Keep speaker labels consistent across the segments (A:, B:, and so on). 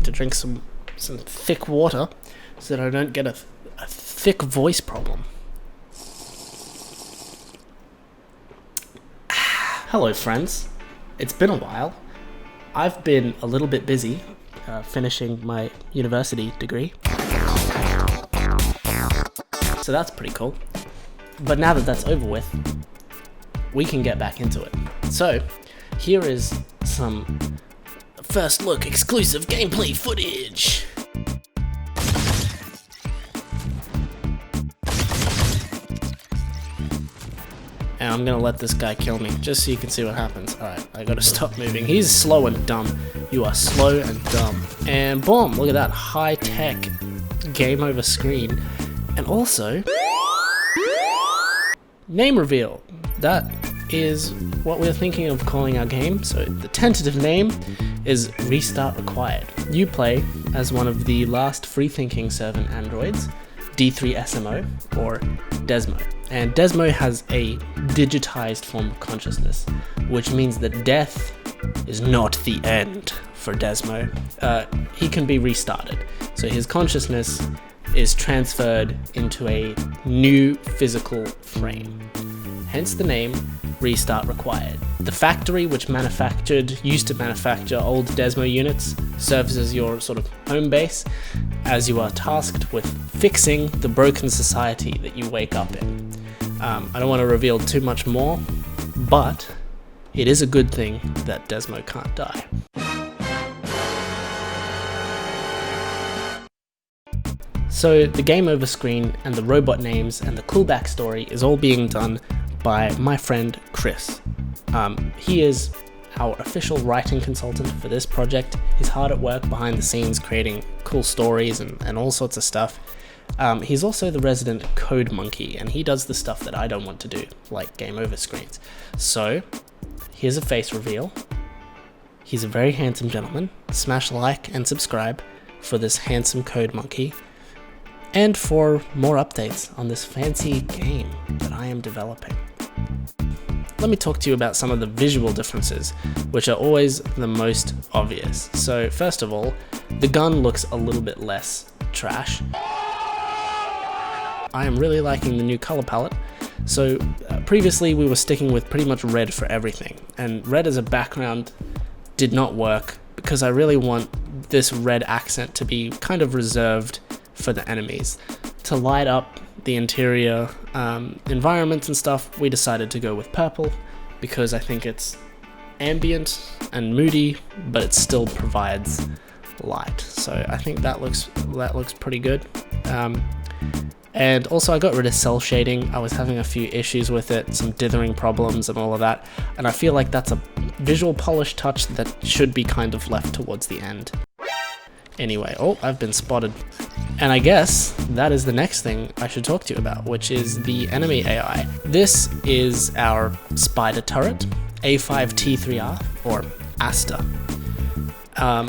A: to drink some thick water so that I don't get a thick voice problem. Hello friends, it's been a while. I've been a little bit busy finishing my university degree, so that's pretty cool. But now that that's over with, we can get back into it. So here is some first look exclusive gameplay footage. And I'm gonna let this guy kill me, just so you can see what happens. Alright, I gotta stop moving. He's slow and dumb. You are slow and dumb. And boom, look at that high-tech game over screen. And also, name reveal. That is what we're thinking of calling our game. So the tentative name is Restart Required. You play as one of the last free-thinking servant androids, D3SMO, or Desmo. And Desmo has a digitized form of consciousness, which means that death is not the end for Desmo. He can be restarted. So his consciousness is transferred into a new physical frame. Hence the name Restart Required. The factory which used to manufacture old Desmo units serves as your sort of home base, as you are tasked with fixing the broken society that you wake up in. I don't want to reveal too much more, but it is a good thing that Desmo can't die. So the game over screen and the robot names and the cool backstory is all being done by my friend Chris. He is our official writing consultant for this project. He's hard at work behind the scenes creating cool stories and all sorts of stuff. He's also the resident code monkey, and he does the stuff that I don't want to do, like game over screens. So here's a face reveal. He's a very handsome gentleman. Smash like and subscribe for this handsome code monkey, and for more updates on this fancy game that I am developing. Let me talk to you about some of the visual differences, which are always the most obvious. So first of all, the gun looks a little bit less trash. I am really liking the new color palette. So previously we were sticking with pretty much red for everything, and red as a background did not work because I really want this red accent to be kind of reserved for the enemies. To light up the interior environments and stuff, we decided to go with purple because I think it's ambient and moody, but it still provides light. So I think that looks pretty good. And also I got rid of cell shading. I was having a few issues with it, some dithering problems and all of that, and I feel like that's a visual polish touch that should be kind of left towards the end. Anyway, oh, I've been spotted. And I guess that is the next thing I should talk to you about, which is the enemy AI. This is our spider turret, A5T3R, or Asta.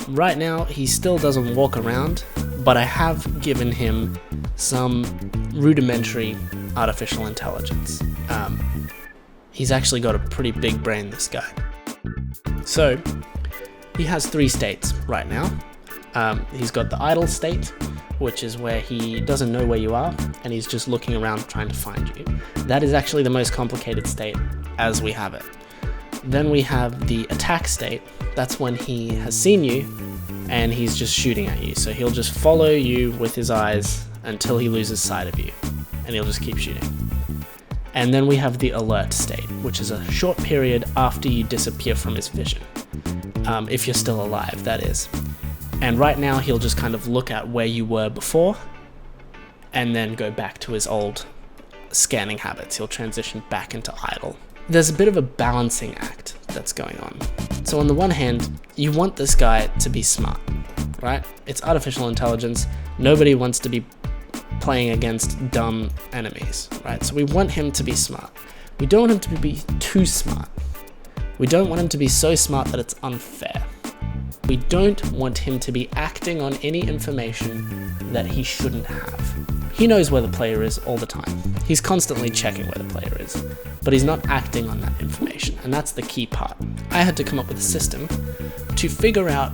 A: Right now, he still doesn't walk around, but I have given him some rudimentary artificial intelligence. He's actually got a pretty big brain, this guy. So, he has 3 states right now. He's got the idle state, which is where he doesn't know where you are, and he's just looking around trying to find you. That is actually the most complicated state as we have it. Then we have the attack state. That's when he has seen you, and he's just shooting at you. So he'll just follow you with his eyes until he loses sight of you, and he'll just keep shooting. And then we have the alert state, which is a short period after you disappear from his vision. If you're still alive, that is. And right now he'll just kind of look at where you were before and then go back to his old scanning habits. He'll transition back into idle. There's a bit of a balancing act that's going on. So on the one hand, you want this guy to be smart, right? It's artificial intelligence. Nobody wants to be playing against dumb enemies, right? So we want him to be smart. We don't want him to be too smart. We don't want him to be so smart that it's unfair. We don't want him to be acting on any information that he shouldn't have. He knows where the player is all the time. He's constantly checking where the player is, but he's not acting on that information, and that's the key part. I had to come up with a system to figure out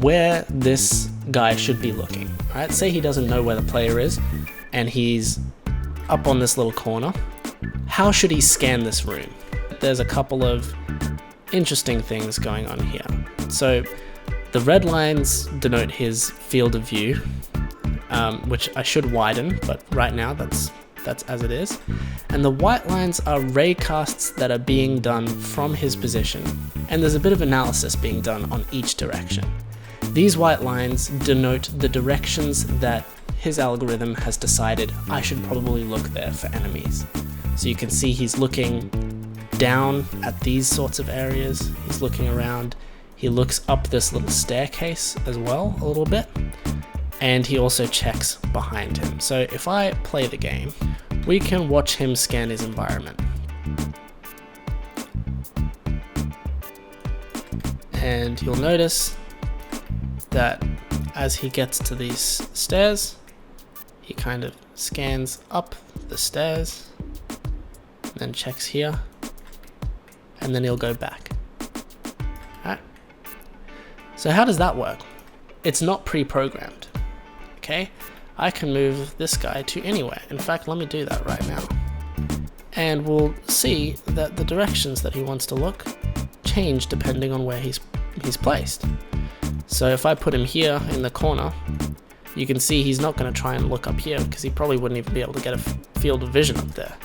A: where this guy should be looking. Right? Say he doesn't know where the player is and he's up on this little corner. How should he scan this room? There's a couple of interesting things going on here. So the red lines denote his field of view, which I should widen, but right now that's as it is. And the white lines are ray casts that are being done from his position, and there's a bit of analysis being done on each direction. These white lines denote the directions that his algorithm has decided I should probably look there for enemies. So you can see he's looking down at these sorts of areas, he's looking around, he looks up this little staircase as well a little bit, and he also checks behind him. So if I play the game, we can watch him scan his environment. And you'll notice that as he gets to these stairs, he kind of scans up the stairs, then checks here, and then he'll go back. Alright. So how does that work? It's not pre-programmed. Okay? I can move this guy to anywhere. In fact, let me do that right now. And we'll see that the directions that he wants to look change depending on where he's placed. So if I put him here in the corner, you can see he's not going to try and look up here because he probably wouldn't even be able to get a field of vision up there.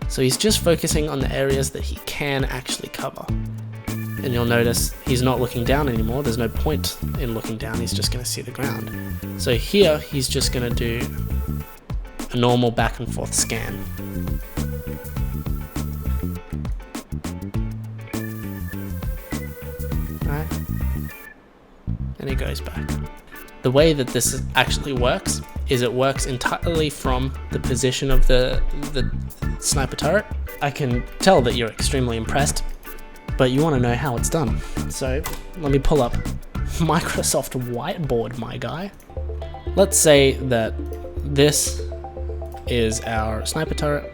A: So he's just focusing on the areas that he can actually cover. And you'll notice he's not looking down anymore. There's no point in looking down. He's just going to see the ground. So here he's just going to do a normal back and forth scan. Right? And he goes back. The way that this actually works is it works entirely from the position of the sniper turret. I can tell that you're extremely impressed, but you want to know how it's done. So let me pull up Microsoft Whiteboard, my guy. Let's say that this is our sniper turret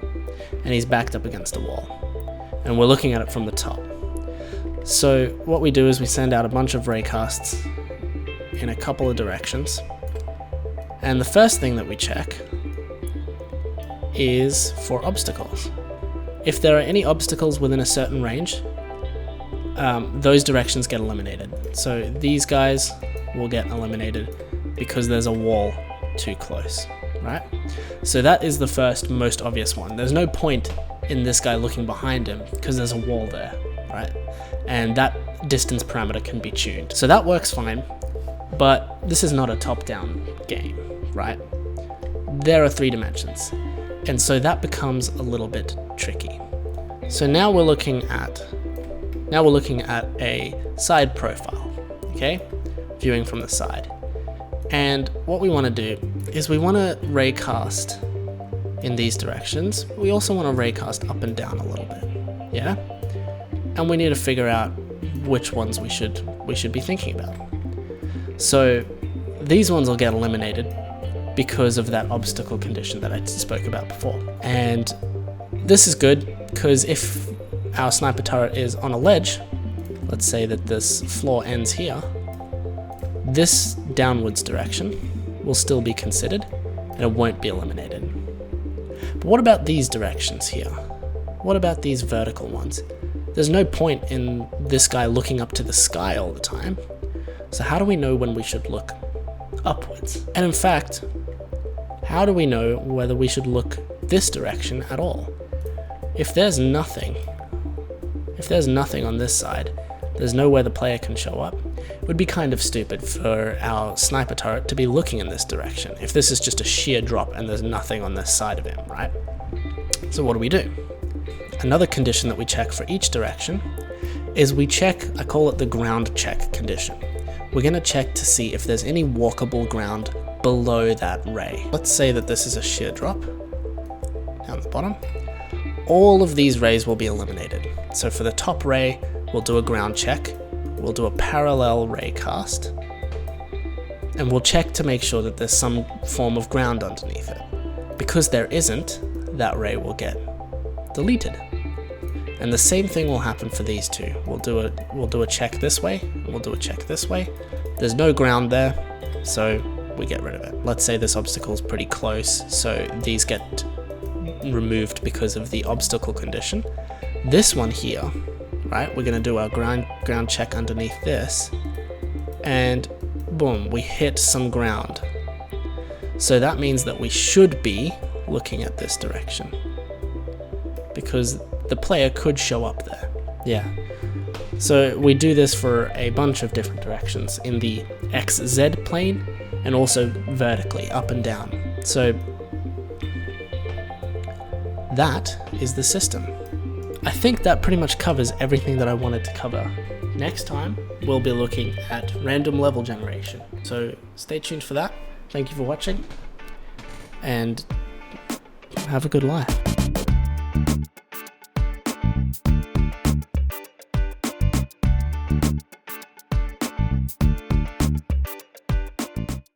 A: and he's backed up against a wall and we're looking at it from the top. So what we do is we send out a bunch of raycasts in a couple of directions, and the first thing that we check is for obstacles. If there are any obstacles within a certain range, those directions get eliminated. So these guys will get eliminated because there's a wall too close, right? So that is the first most obvious one. There's no point in this guy looking behind him because there's a wall there, right? And that distance parameter can be tuned. So that works fine, but this is not a top-down game, right? There are 3 dimensions, and so that becomes a little bit tricky. So now we're looking at a side profile, okay? Viewing from the side. And what we want to do is we want to raycast in these directions. We also want to raycast up and down a little bit, yeah? And we need to figure out which ones we should be thinking about. So these ones will get eliminated because of that obstacle condition that I spoke about before. And this is good because if our sniper turret is on a ledge, let's say that this floor ends here, this downwards direction will still be considered and it won't be eliminated. But what about these directions here? What about these vertical ones? There's no point in this guy looking up to the sky all the time. So how do we know when we should look upwards? And in fact, how do we know whether we should look this direction at all? If there's nothing on this side, there's nowhere the player can show up. It would be kind of stupid for our sniper turret to be looking in this direction if this is just a sheer drop and there's nothing on this side of him, right? So what do? Another condition that we check for each direction is we check, I call it the ground check condition. We're going to check to see if there's any walkable ground below that ray. Let's say that this is a sheer drop down the bottom. All of these rays will be eliminated. So for the top ray, we'll do a ground check, we'll do a parallel ray cast, and we'll check to make sure that there's some form of ground underneath it. Because there isn't, that ray will get deleted. And the same thing will happen for these two. We'll do a check this way, and we'll do a check this way. There's no ground there, so we get rid of it. Let's say this obstacle is pretty close, so these get removed because of the obstacle condition. This one here, right, we're going to do our ground check underneath this, and boom, we hit some ground. So that means that we should be looking at this direction, because the player could show up there. Yeah. So we do this for a bunch of different directions in the XZ plane and also vertically up and down. So that is the system. I think that pretty much covers everything that I wanted to cover. Next time we'll be looking at random level generation. So stay tuned for that. Thank you for watching and have a good life.